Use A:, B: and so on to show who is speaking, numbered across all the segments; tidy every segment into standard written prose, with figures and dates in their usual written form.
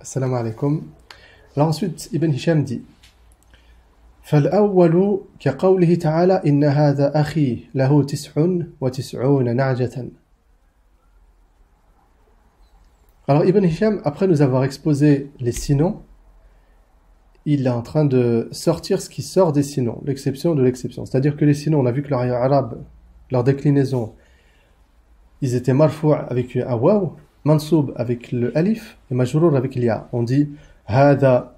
A: Assalamu alaikum. Alors ensuite, Ibn Hisham dit فالأول كقوله تعالى إن هذا أخي له 99 نعجة. Alors Ibn Hisham, après nous avoir exposé les sinons, il est en train de sortir ce qui sort des sinons, l'exception de l'exception. C'est-à-dire que les sinons, on a vu que leur arabe, leur déclinaison, ils étaient marfou' avec un waw, mansoub avec le alif et majrour avec l'ya. On dit hada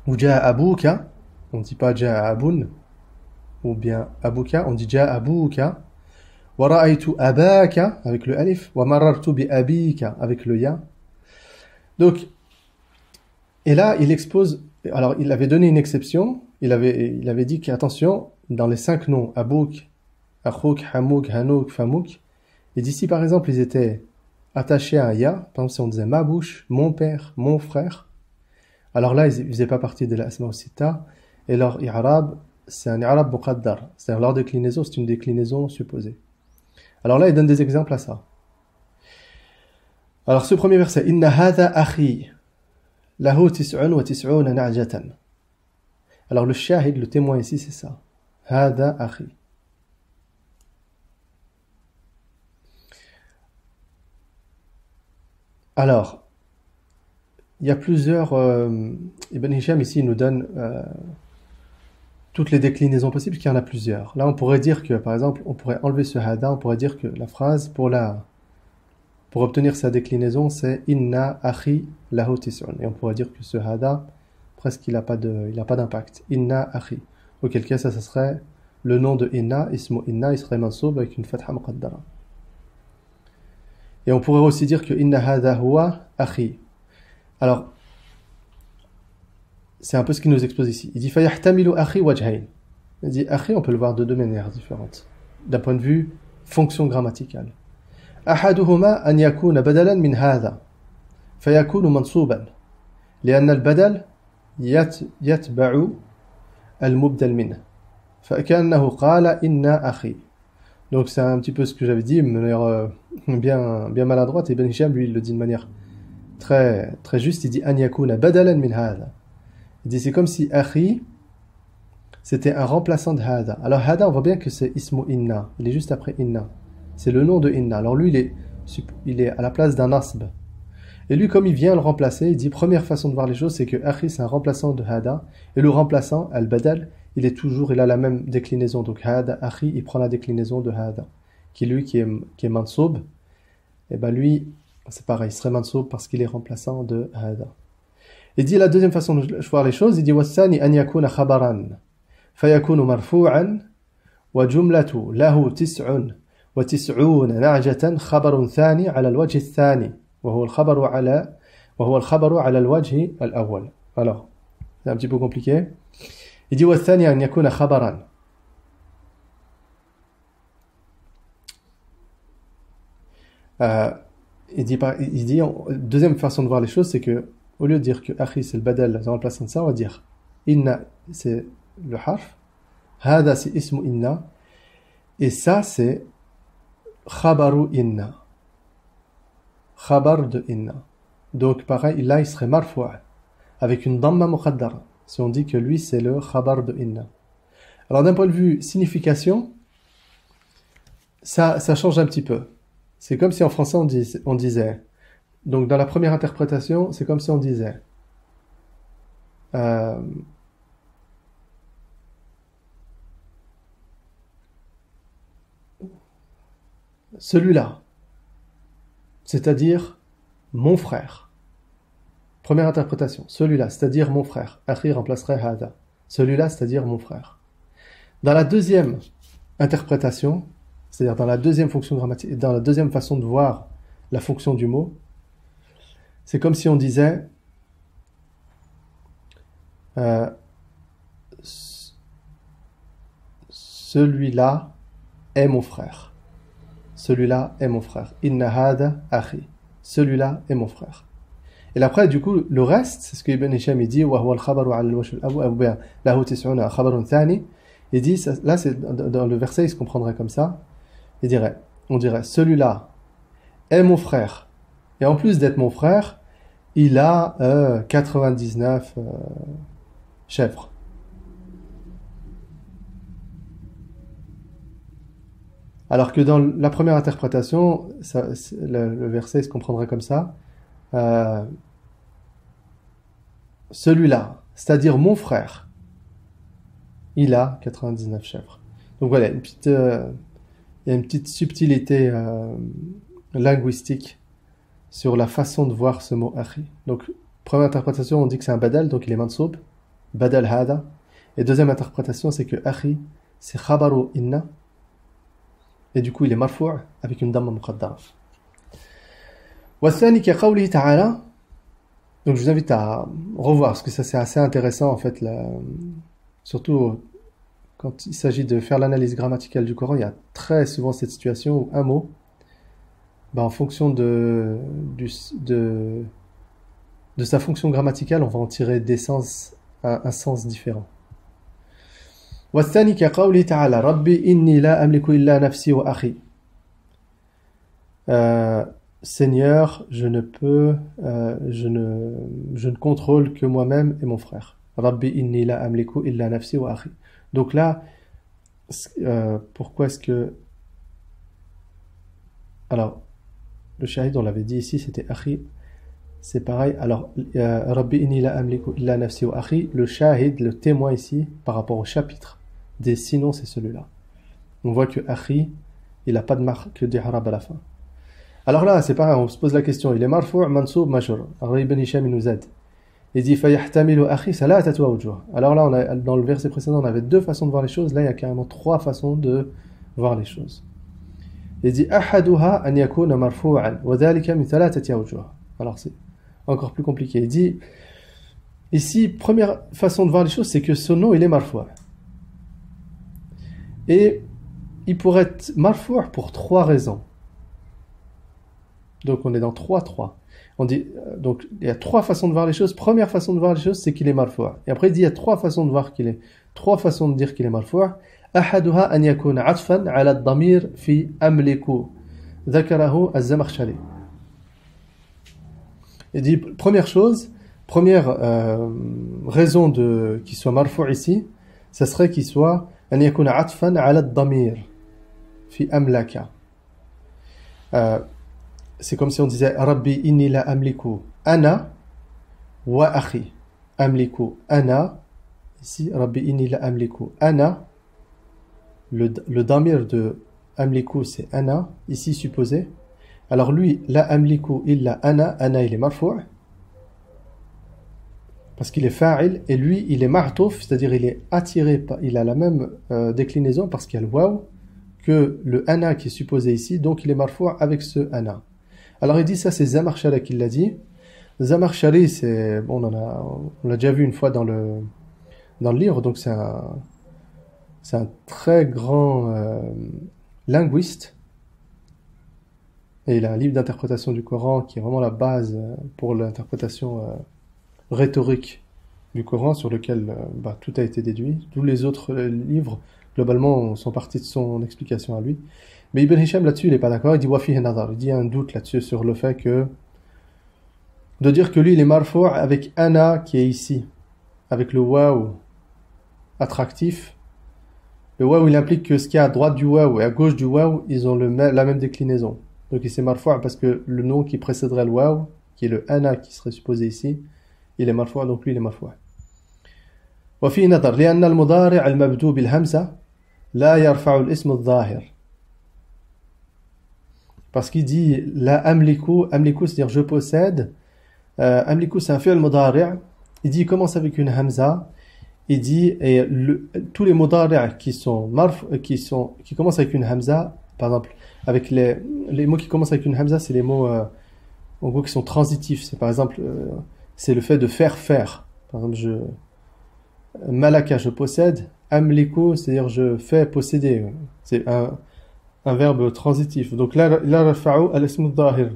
A: ou jaa abuka, on dit pas jaa abun, ou bien abuka, on dit jaa abuka. Wa ra'aytu abaka avec le alif, wa marartu bi abika avec le ya. Donc, et là, il expose, alors il avait donné une exception, il avait dit qu'attention, dans les 5 noms, abouk, achouk, hamouk, hanouk, famouk, et d'ici par exemple, ils étaient attachés à un ya, par exemple si on disait ma bouche, mon père, mon frère, alors là, ils ne faisaient pas partie de l'asma ou sita, et leur i'rab, c'est un i'rab muqaddar, c'est-à-dire leur déclinaison, c'est une déclinaison supposée. Alors là, il donne des exemples à ça. Alors ce premier verset, inna hadha akhi lahu 99 na'jatan. Alors le shahid, le témoin ici, c'est ça. Hadha akhi. Alors, il y a plusieurs... Ibn Hisham ici il nous donne toutes les déclinaisons possibles, parce qu'il y en a plusieurs. Là, on pourrait dire que, par exemple, on pourrait enlever ce hada, on pourrait dire que la phrase, pour obtenir sa déclinaison, c'est inna akhi lahu 99. Et on pourrait dire que ce hada, presque il n'a pas d'impact. Inna akhi. Auquel cas, ça serait le nom de inna, ismu inna, il serait mansoub avec une fatha muqaddara. Et on pourrait aussi dire que inna hadha huwa akhi. Alors, c'est un peu ce qu'il nous expose ici. Il dit fayahtamilu akhi wajhayn. Il dit akhi, on peut le voir de deux manières différentes, d'un point de vue fonction grammaticale. أحدهما أن يكون بدلا من هذا فيكون منصوبا لأن البدل يتبع المبدل منه فكأنه قال إن أخي. Donc c'est un petit peu ce que j'avais dit, de manière bien maladroite, et Ibn Hisham lui il le dit de manière très, très juste, il dit أن يكون بدلا من هذا. Il dit c'est comme si akhi c'était un remplaçant de hada. Alors hada, on voit bien que c'est ismu inna, il est juste après inna. C'est le nom de inna. Alors lui, il est à la place d'un asb. Et lui, comme il vient le remplacer, il dit, première façon de voir les choses, c'est que akhi, c'est un remplaçant de hada. Et le remplaçant, al-badal, il a la même déclinaison. Donc hada, akhi, il prend la déclinaison de hada. Qui est mansoub. Et ben lui, c'est pareil, il serait mansoub parce qu'il est remplaçant de hada. Il dit la deuxième façon de voir les choses, il dit, wassani an yakuna khabaran. Fayakunu marfu'an. Wa jumlatu lahu tis'un. وتسعون نعجة خبر ثاني على الوجه الثاني وهو الخبر على الوجه الأول. Alors, c'est un petit peu compliqué. Il dit والثاني أن يكون خبرا. Il dit deuxième façon de voir les choses, c'est que au lieu de dire que akhi c'est le badal, en remplaçant ça, on va dire inna c'est le harf, hada c'est ismu inna, et ça c'est khabaru inna. Khabar de inna. Donc pareil, là il serait marfou' avec une damma muqaddara. Si on dit que lui c'est le khabar de inna. Alors d'un point de vue signification, ça change un petit peu. C'est comme si en français on disait. Donc dans la première interprétation, c'est comme si on disait. Celui-là, c'est-à-dire mon frère. Première interprétation, celui-là, c'est-à-dire mon frère. Akhi remplacerait hada. Celui-là, c'est-à-dire mon frère. Dans la deuxième interprétation, c'est-à-dire dans la deuxième fonction grammatique, dans la deuxième façon de voir la fonction du mot, c'est comme si on disait celui-là est mon frère. Celui-là est mon frère. Inna hada akhi. Celui-là est mon frère. Et après, du coup, le reste, c'est ce que Ibn Hisham dit, wa huwa al-khabaru ala al-wajh al-awwal, lahu 99 khabarun thani. Il dit, là, dans le verset, il se comprendrait comme ça. On dirait, celui-là est mon frère. Et en plus d'être mon frère, il a 99 chèvres. Alors que dans la première interprétation, le verset se comprendrait comme ça. Euh, Celui-là, c'est-à-dire mon frère, il a 99 chèvres. Donc voilà, il y a une petite subtilité linguistique sur la façon de voir ce mot akhi. Donc, première interprétation, on dit que c'est un badal, donc il est mansoub, badal hada. Et deuxième interprétation, c'est que akhi, c'est khabaru inna, et du coup il est marfou' avec une damma muqaddara. والثاني كقوله تعالى. Donc je vous invite à revoir, parce que ça c'est assez intéressant en fait, surtout quand il s'agit de faire l'analyse grammaticale du Coran, il y a très souvent cette situation où un mot, en fonction de sa fonction grammaticale, on va en tirer des sens, un sens différent. والثاني كقوله تعالى ربي إني لا أملك إلا نفسي وأخي. Seigneur, je ne contrôle que moi-même et mon frère. Rabbi inni la amliku illa nafsi wa akhi. Donc là, pourquoi est-ce que... Alors, le shahid, on l'avait dit ici, c'était akhi. C'est pareil. Alors, Rabbi inni la amliku illa nafsi wa akhi. Le shahid, le témoin ici, par rapport au chapitre des sinon, c'est celui-là. On voit que akhi, il n'a pas de marque d'I'rab à la fin. Alors là, c'est pareil, on se pose la question, il est marfou', mansoub, majrur. Alors Ibn Hisham il nous aide. Il dit fayahtamilu akhi salatatu awjuh. Alors là, dans le verset précédent, on avait deux façons de voir les choses. Là, il y a carrément trois façons de voir les choses. Il dit ahaduha an yakuna marfu'an wa dhalika min thalathati awjuh. Alors c'est encore plus compliqué. Il dit ici, première façon de voir les choses, c'est que ce nom, il est marfou'. Et il pourrait être marfou' pour trois raisons. Donc on est dans 3-3. On dit, donc il y a trois façons de voir les choses. Première façon de voir les choses, c'est qu'il est marfou'. Et après il dit il y a trois façons de dire qu'il est marfou'. أحدها أن يكون عطفا على الضمير في أملك ذكره الزمخشري. Il dit première raison qu'il soit marfou' ici, ça serait qu'il soit أن يكون عطفا على الضمير في أملك. C'est comme si on disait Rabbi inni la amliku ana wa akhi. Amliku ana. Ici, Rabbi inni la amliku ana. Le damir de amliku c'est ana. Ici supposé. Alors lui, la amliku illa ana. Ana il est marfou'. Parce qu'il est fa'il. Et lui, il est ma'touf. C'est-à-dire il est attiré. Il a la même déclinaison parce qu'il y a le waw que le ana qui est supposé ici. Donc il est marfou' avec ce ana. Alors il dit ça, c'est Zamarshari qui l'a dit. Zamarshari, c'est bon, on l'a déjà vu une fois dans le livre, donc c'est un très grand linguiste. Et il a un livre d'interprétation du Coran qui est vraiment la base pour l'interprétation rhétorique du Coran, sur lequel tout a été déduit. Tous les autres livres, globalement, sont partis de son explication à lui. Mais Ibn Hisham là-dessus, il n'est pas d'accord, il dit wafihi nadar, il dit un doute là-dessus sur le fait que de dire que lui il est marfou' avec ana qui est ici, avec le waw attractif. Le waw il implique que ce qui est à droite du waw et à gauche du waw, ils ont la même déclinaison. Donc il est marfou' parce que le nom qui précéderait le waw, qui est le ana qui serait supposé ici, il est marfou', donc lui il est marfou'. وفيه نظر لأن المضارع المبدوء بالهمزة لا يرفع الاسم الظاهر. Parce qu'il dit la amliku, c'est-à-dire je possède. Amliku c'est un fi'l mudari'. Il dit il commence avec une hamza. Il dit et tous les mudari' qui commencent avec une hamza, par exemple avec les mots qui commencent avec une hamza, c'est les mots en gros qui sont transitifs. C'est par exemple c'est le fait de faire. Par exemple malaka je possède. Amliku c'est-à-dire je fais posséder. C'est un verbe transitif. Donc là, rafa'u al-ism al-zahir.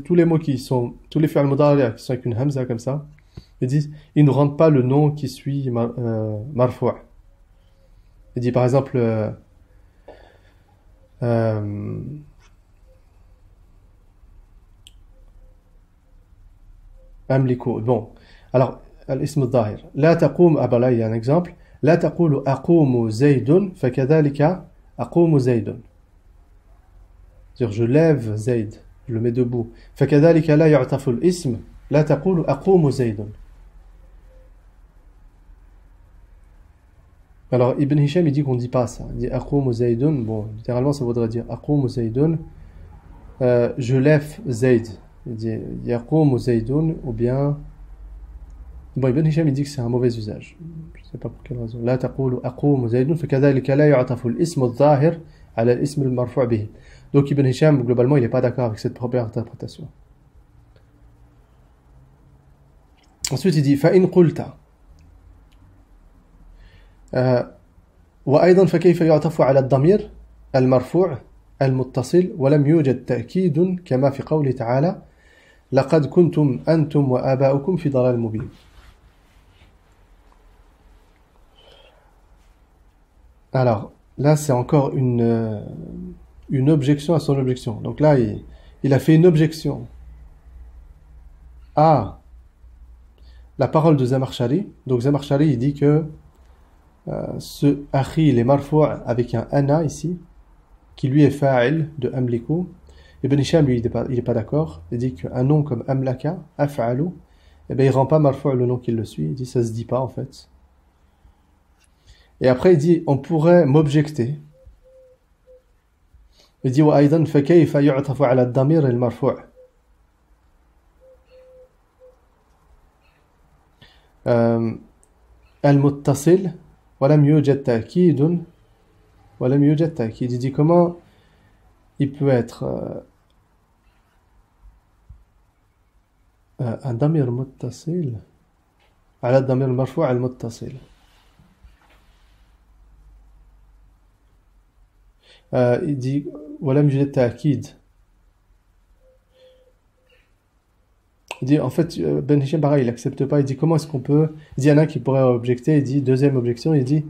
A: Tous les mots tous les fi'al mudari' qui sont avec une hamza comme ça, ils ne rendent pas le nom qui suit marfou'. Il dit par exemple, أملك. Bon. Alors, الاسم الظاهر. لا تقوم. Ah ben là, il y a un exemple. لا تقول أقوم زيد فكذلك أقوم زيد. C'est-à-dire, je lève زيد. Je le mets debout. فكذلك لا يعطف الاسم. لا تقول أقوم زيد. Alors, Ibn Hisham, il dit qu'on ne dit pas ça. Il dit أقوم زيد. Bon, littéralement, ça voudrait dire أقوم زيد. Je lève Zayd. Il dit يقوم زيد ou bien. Bon, Ibn Hisham, il dit que c'est un mauvais usage. Je ne sais pas pour quelle raison. لا تقول أقوم زيد فكذلك لا يعطف الاسم الظاهر على الاسم المرفوع به. Donc Ibn Hisham, globalement, il n'est pas d'accord avec cette première interprétation. Ensuite, il dit فإن قلت وأيضا فكيف يعطف على الضمير المرفوع المتصل ولم يوجد تأكيد كما في قوله تعالى لقد كنتم أنتم وآباؤكم في ضلال مبين. Alors, là, c'est encore une objection à son objection. Donc là, il a fait une objection à la parole de Zamarshari. Donc Zamarshari, il dit que ce akhi, il est marfou' avec un ana ici, qui lui est fa'il de amliku. Ibn Hisham, lui, il n'est pas d'accord. Il dit qu'un nom comme amlaka, af'alu, eh ben, il rend pas marfou' le nom qui le suit. Il dit ça se dit pas en fait. Et après, il dit on pourrait m'objecter. Il dit وأيضا فكيف يعطف على الضمير المرفوع المتصل ولم يوجد تأكيد ولم يوجد تأكيد. Il dit comment il peut être un ضمير متصل على الضمير المرفوع المتصل. Il dit ولم يوجد تأكيد. Il dit en fait Ben Hisham pareil, il accepte pas. Il dit comment est-ce qu'on peut. Il dit il y en a qui pourrait objecter. Il dit deuxième objection. Il dit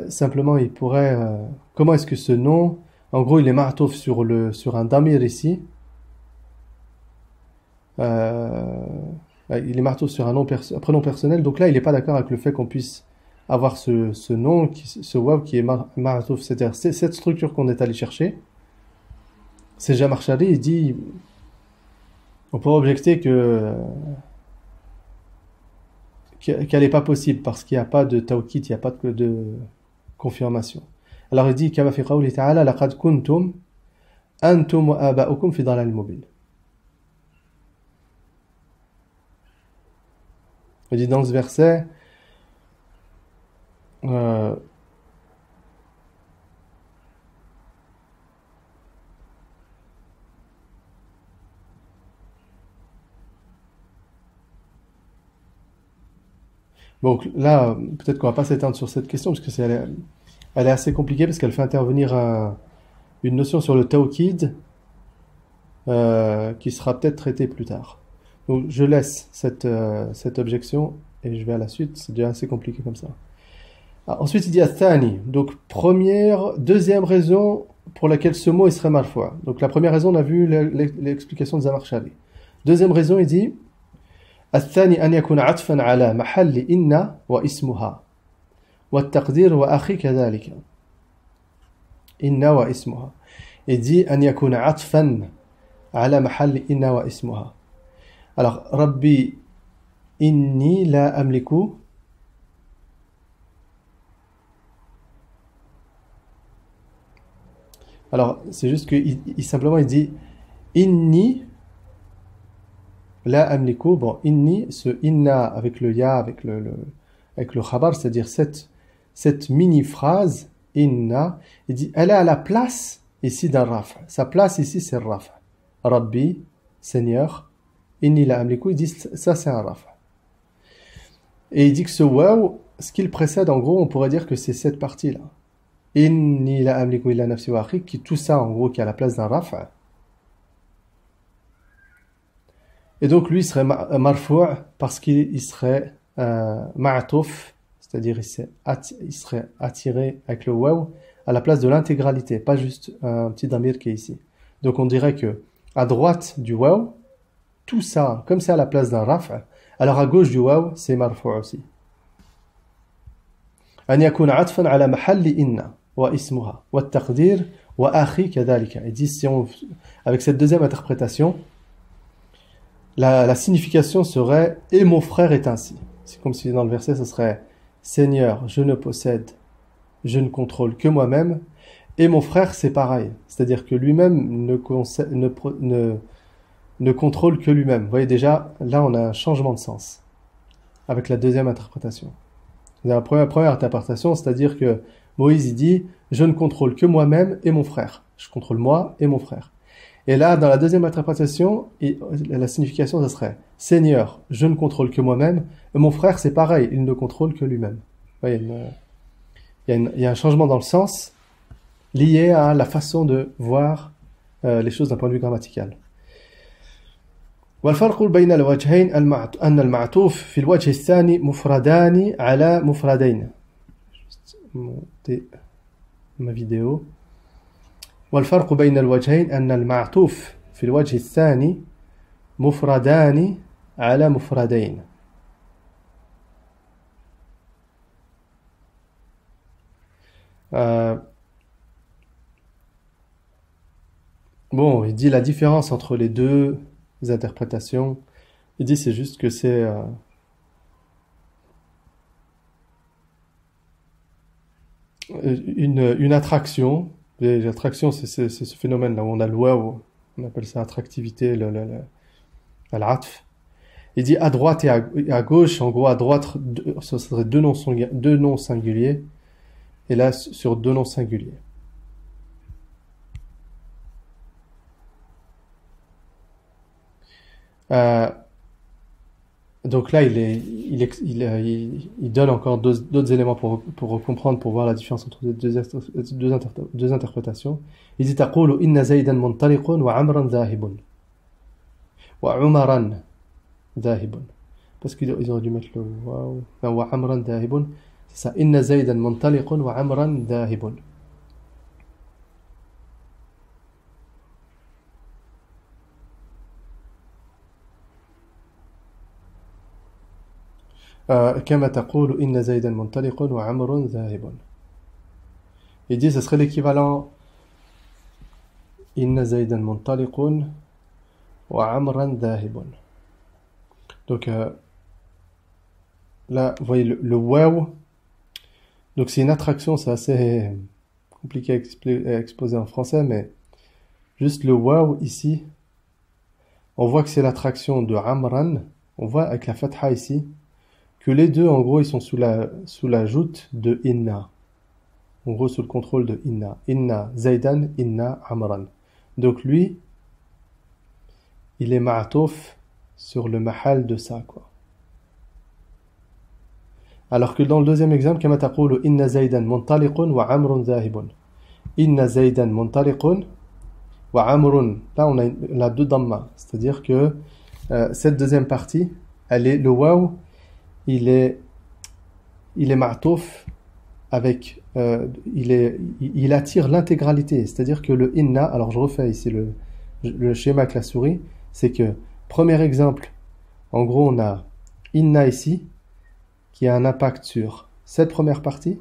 A: simplement il pourrait. Comment est-ce que ce nom, en gros, il est ma'touf sur un damir ici. Il est ma'touf sur un prénom personnel. Donc là, il n'est pas d'accord avec le fait qu'on puisse avoir ce nom, ce waw qui est ma'touf. C'est-à-dire cette structure qu'on est allé chercher. C'est Zamarshari, il dit. On pourrait objecter qu'elle n'est pas possible parce qu'il n'y a pas de tawkid, il n'y a pas de confirmation. Alors il dit كما في قوله تعالى لقد كنتم أنتم وآباؤكم في ضلال مبين. Il dit dans ce verset donc là, peut-être qu'on va pas s'étendre sur cette question parce que elle est assez compliquée parce qu'elle fait intervenir une notion sur le tawkid qui sera peut-être traitée plus tard. Donc je laisse cette objection et je vais à la suite. C'est déjà assez compliqué comme ça. Ensuite il dit athani. Donc deuxième raison pour laquelle ce mot il serait marfou'. Donc la première raison on a vu l'explication de Zamarshari. Deuxième raison il dit الثاني أن يكون عطفا على محل إن واسمها والتقدير وأخي كذلك إن واسمها. Il dit أن يكون عطفا على محل إن واسمها. Alors ربي إني لا أملك. Alors c'est juste que simplement il dit إني La amliku, bon, inni, ce inna avec le ya, avec le khabar, c'est-à-dire cette mini-phrase, inna, il dit, elle est à la place ici d'un raf. Sa place ici, c'est raf. Rabbi, Seigneur, inni la amliku, il dit, ça c'est un raf. Et il dit que ce waw, ce qu'il précède, en gros, on pourrait dire que c'est cette partie-là. Inni la amliku illa nafsi wa akhi, qui tout ça, en gros, qui est à la place d'un raf. Et donc lui il serait marfou' parce qu'il serait ma'touf, c'est-à-dire il serait attiré avec le waw à la place de l'intégralité, pas juste un petit damir qui est ici. Donc on dirait que à droite du waw, tout ça, comme c'est à la place d'un raf', alors à gauche du waw, c'est marfu' aussi. أن يكون عطفا على محل إن واسمها والتقدير وأخي كذلك. Ils disent, avec cette deuxième interprétation, la signification serait « et mon frère est ainsi ». C'est comme si dans le verset, ce serait « Seigneur, je ne possède, je ne contrôle que moi-même ». Et mon frère, c'est pareil. C'est-à-dire que lui-même ne contrôle que lui-même. Vous voyez déjà, là, on a un changement de sens avec la deuxième interprétation. La première interprétation, c'est-à-dire que Moïse, il dit « Je ne contrôle que moi-même et mon frère. Je contrôle moi et mon frère. » Et là, dans la deuxième interprétation, la signification, ça serait « Seigneur, je ne contrôle que moi-même. Et mon frère, c'est pareil, il ne contrôle que lui-même. » Vous voyez, il y a un changement dans le sens lié à la façon de voir les choses d'un point de vue grammatical. والفرق بين الوجهين أن المعطوف في الوجه الثاني مفردان على مفردين. ma vidéo. والفرق بين الوجهين أن المعطوف في الوجه الثاني مفردان على مفردين. Bon, il dit la différence entre les deux interprétations. Il dit c'est juste que c'est une attraction. L'attraction, c'est ce phénomène-là où on a le waw, on appelle ça attractivité, l'atf. Il dit à droite et à gauche, en gros à droite, ce serait deux noms singuliers, et là sur deux noms singuliers. Donc là, il donne encore d'autres éléments pour comprendre, pour voir la différence entre les deux interprétations. Il dit تقول إن زيدا منطلق وعمرا ذاهب وعمرا ذاهب. Parce qu'ils auraient dû mettre le waouh. وعمرا ذاهب. C'est ça. إن زيدا منطلق وعمرا ذاهب. كما تقول إن زيدا منطلق وعمر ذاهب. Il dit ce serait l'équivalent إن زيدا منطلق وعمرا ذاهب. Donc là vous voyez le waw, donc c'est une attraction, c'est assez compliqué à exposer en français, mais juste le waw ici, on voit que c'est l'attraction de amran, on voit avec la fatha ici que les deux, en gros, ils sont sous la joute de inna. En gros, sous le contrôle de inna. Inna Zaydan, inna Amran. Donc lui, il est ma'atouf sur le mahal de ça, quoi. Alors que dans le deuxième exemple, kama taqulu inna Zaydan muntaliqun wa Amrun zahibun. Inna Zaydan muntaliqun wa Amrun. Là, on a deux damma. C'est-à-dire que cette deuxième partie, le waw, il est ma'touf avec il attire l'intégralité, c'est-à-dire que le inna, alors je refais ici le schéma avec la souris, c'est que premier exemple, en gros on a inna ici qui a un impact sur cette première partie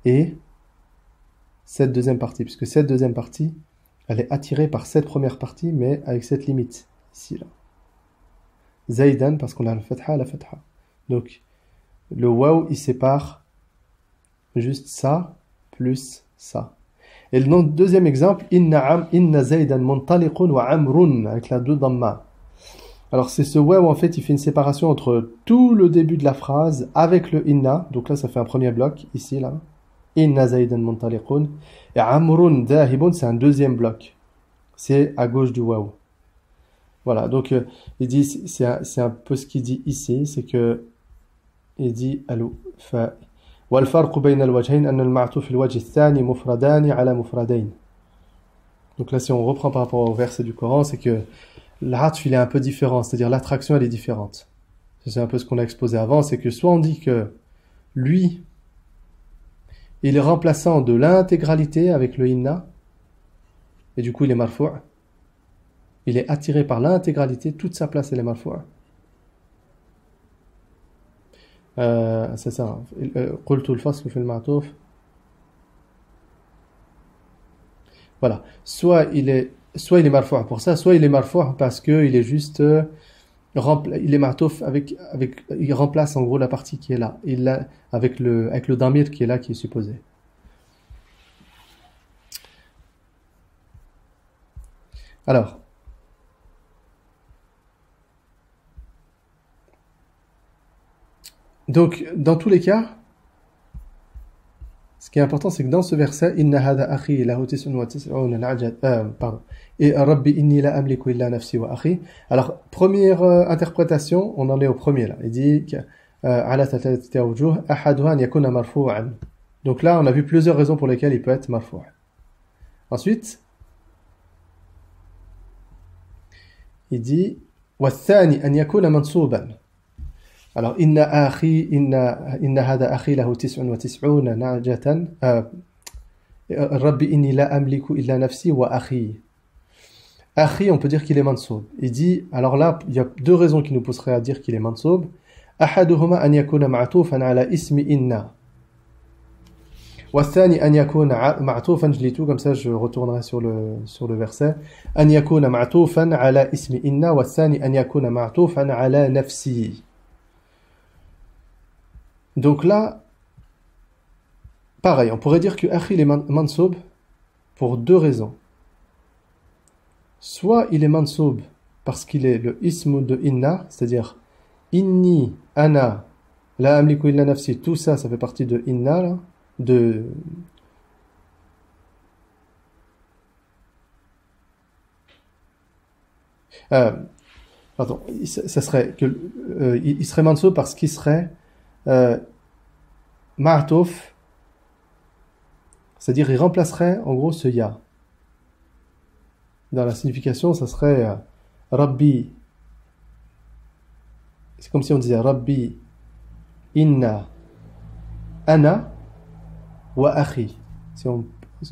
A: et cette deuxième partie, puisque cette deuxième partie elle est attirée par cette première partie mais avec cette limite ici là. Zaydan, parce qu'on a la fatha. Donc, le waw, il sépare juste ça, plus ça. Et le deuxième exemple, inna Zaydan muntaliqun wa amrun, avec la deux damma. Alors, c'est ce waw, en fait, il fait une séparation entre tout le début de la phrase avec le inna. Donc là, ça fait un premier bloc, ici, là. Inna Zaydan muntaliqun. Et amrun dhahibun, c'est un deuxième bloc. C'est à gauche du waw. Voilà, donc il dit, c'est un peu ce qu'il dit ici, c'est que il dit والفرق بين الوجهين أن المعطوف في الوجه الثاني مفردان على مفردين. Donc là, si on reprend par rapport au verset du Coran, c'est que l'atf, il est un peu différent, c'est-à-dire l'attraction, elle est différente. C'est un peu ce qu'on a exposé avant, c'est que soit on dit que lui, il est remplaçant de l'intégralité avec le inna, et du coup il est marfou'. il est attiré par l'intégralité, toute sa place elle est marfou'a. C'est ça. قلت الفصل في المعطوف. Voilà. Soit il est marfou' pour ça, soit il est marfou' parce que il est juste il est martouf il remplace en gros la partie qui est là. Avec le damir qui est là, qui est supposé. Alors, donc dans tous les cas, ce qui est important, c'est que dans ce verset, Inna hada akhi lahu tis'un wa tis'una na'jat, pardon. Et Rabbi inni la amliku illa nafsi wa akhi. Alors, première interprétation, on en est au premier là. Il dit ala thalathati awjuh ahaduha an yakuna marfu'an. Donc là, on a vu plusieurs raisons pour lesquelles il peut être marfu'. Ensuite, il dit wa thani an yakuna mansouban. Alors, inna hada akhi lahu tis'un wa tis'una na'jatan. Rabbi inni la amliku illa nafsi wa akhi. Akhi, on peut dire qu'il est mansoub. Il dit, alors là, il y a deux raisons qui nous pousseraient à dire qu'il est mansoub. Ahaduhuma an yakuna ma'tufan ala ismi inna. Wa thani an yakuna ma'tufan, je lis tout comme ça, je retournerai sur le verset. An yakuna ma'tufan ala ismi inna wa thani an yakuna ma'tufan ala nafsi. Donc là, pareil, on pourrait dire que akhi est mansoub pour deux raisons. Soit il est mansoub parce qu'il est le ism de inna, c'est-à-dire inni, ana, la amliku illa nafsi, tout ça, ça fait partie de inna, là, pardon, ça serait que il serait mansoub parce qu'il serait ma'touf, c'est-à-dire il remplacerait en gros ce ya. Dans la signification, ça serait Rabbi. C'est comme si on disait Rabbi, Inna, Ana, wa Akhi.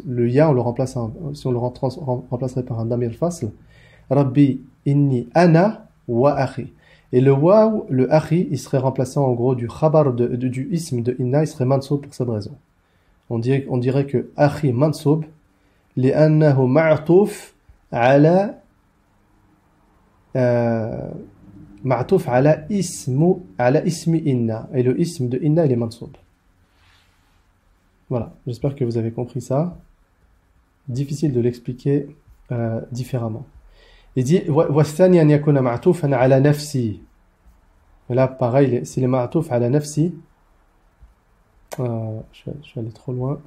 A: Le ya, on le remplace si on le remplacerait par un damir fasl. Rabbi, Inni, Ana, wa Akhi. Et le waw, le Akhi, il serait remplaçant en gros du khabar du ism de Inna, il serait mansoub pour cette raison. On dirait que Akhi mansoub, li'annahu ma'touf على معطوف على اسم إنا, et le ism de inna il est mansoub. Voilà, j'espère que vous avez compris ça. Difficile de l'expliquer différemment. Il dit والثاني أن يكون معطوفا على نفسي. Là pareil, s'il est معطوف على نفسي, je vais aller trop loin.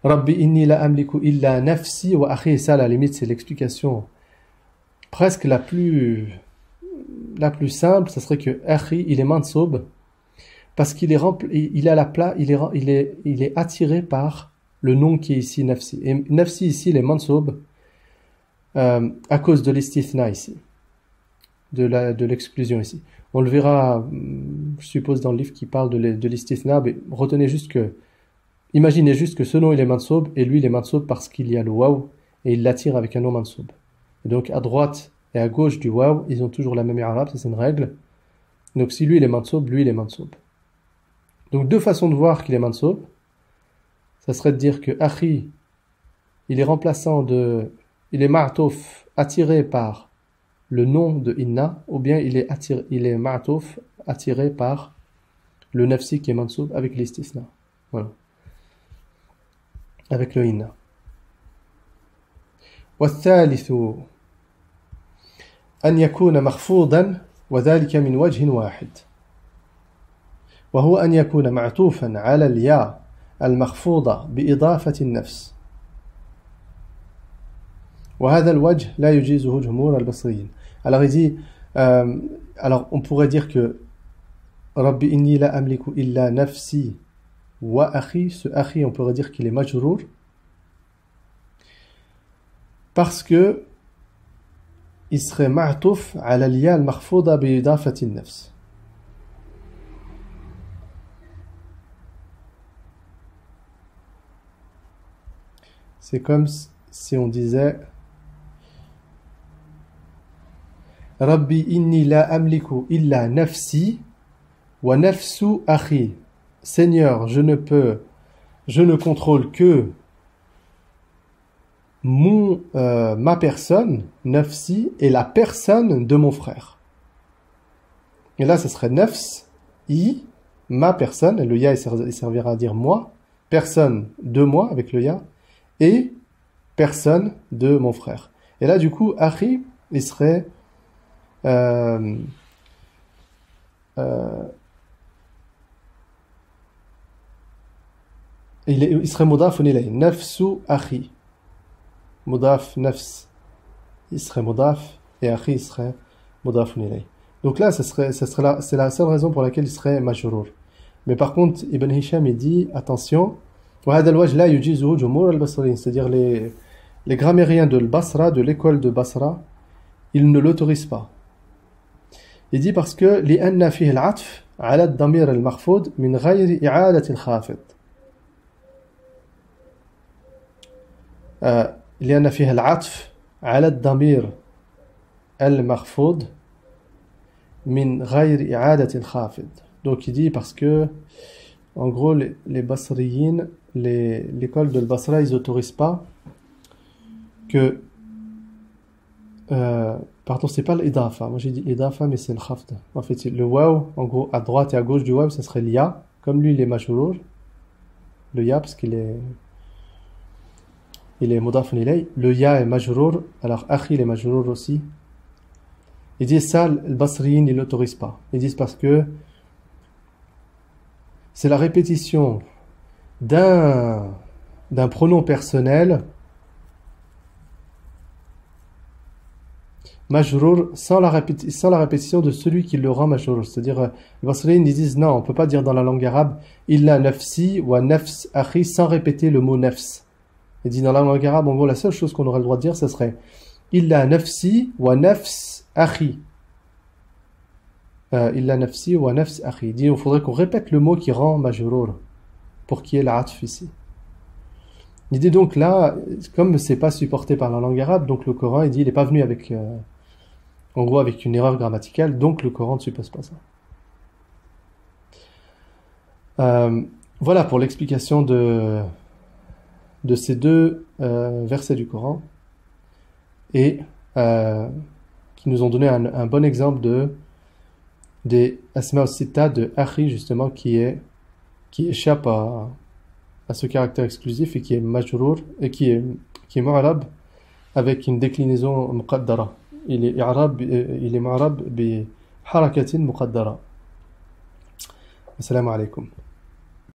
A: Rabbi inni la amliku illa nafsi wa akhi, ça à la limite c'est l'explication presque la plus simple, ça serait que akhi il est mansoub parce qu'il est il est à la place, il est attiré par le nom qui est ici nafsi. Et nafsi ici il est mansoub à cause de l'istithna ici, de l'exclusion ici. On le verra, je suppose dans le livre qui parle de l'istithna, mais retenez juste que imaginez juste que ce nom il est mansoub et lui il est mansoub parce qu'il y a le waw et il l'attire avec un nom mansoub. Et donc à droite et à gauche du waw, ils ont toujours la même i'rab, ça c'est une règle. Donc si lui il est mansoub, lui il est mansoub. Donc deux façons de voir qu'il est mansoub. Ça serait de dire que akhi, il est remplaçant il est ma'touf, attiré par le nom de inna, ou bien il est ma'touf, attiré par le nafsi qui est mansoub avec l'istisna. Voilà. Avec le inna. والثالث أن يكون مخفوضا وذلك من وجه واحد وهو أن يكون معطوفا على الياء المخفوضة بإضافة النفس وهذا الوجه لا يجيزه جمهور البصريين. Alors il dit alors on pourrait dire que Rabbi inni la amliku illa nafsi wa akhi, ce akhi on pourrait dire qu'il est majrour parce que il serait ma'touf ala al-ya al-makhfouda bi idafati an-nafs. C'est comme si on disait Rabbi inni la amliku illa nafsi wa nafsu akhi. Seigneur, je ne contrôle que ma personne, nafsi, et la personne de mon frère. Et là, ce serait nafs, ma personne, et le ya il servira à dire moi, personne de moi avec le ya, et personne de mon frère. Et là, du coup, akhi, il serait il serait mudafun ilayh, nafsu akhi. Mudaf nafs, il serait mudaf, et akhi, il serait mudafun ilayh. Donc là, c'est la seule raison pour laquelle il serait majrour. Mais par contre, Ibn Hisham, il dit, attention, وهذا الوجه لا يجيزه جمهور البصريين, c'est-à-dire les grammairiens de Basra, de l'école de Basra, ils ne l'autorisent pas. Il dit parce que لأن فيه العطف على الضمير المخفوض من غير إعادة الخافض. لأن فيه العطف على الضمير المخفوض من غير إعادة الخافض. Donc il dit parce que en gros les Basriyin, l'école de Basra, ils n'autorisent pas que pardon, c'est pas l'idafa. Moi j'ai dit l'idafa, mais c'est le khafd. En fait, le waw, en gros, à droite et à gauche du waw, ça serait l'ya. Comme lui, il est majrour. Le ya, parce qu'il est mudafun ilay. Le ya est majrour. Alors, akhi, il est majrour aussi. Ils disent ça, le Basriyin, ils l'autorisent pas. Ils disent parce que c'est la répétition d'un pronom personnel majrour sans la répétition de celui qui le rend majrour. C'est-à-dire, les Basriyin, ils disent non, on peut pas dire dans la langue arabe illa nafsi wa nafs akhi sans répéter le mot nafs. Ils disent dans la langue arabe, en gros, la seule chose qu'on aurait le droit de dire, ce serait illa nafsi wa nafs akhi. Illa nafsi wa nafs akhi. Il dit, il faudrait qu'on répète le mot qui rend majrour pour qu'il y ait l'atf ici. Il dit donc là, comme c'est pas supporté par la langue arabe, donc le Coran, il dit, il n'est pas venu avec en gros avec une erreur grammaticale, donc le Coran ne suppose pas ça. Voilà pour l'explication de ces deux versets du Coran, et qui nous ont donné un bon exemple des asma al-sitta de akhi, justement, qui échappe à ce caractère exclusif et qui est majrour et qui est mu'arab avec une déclinaison muqaddara. Il est mu'arab bi harakatin muqaddara. Assalamu alaikum.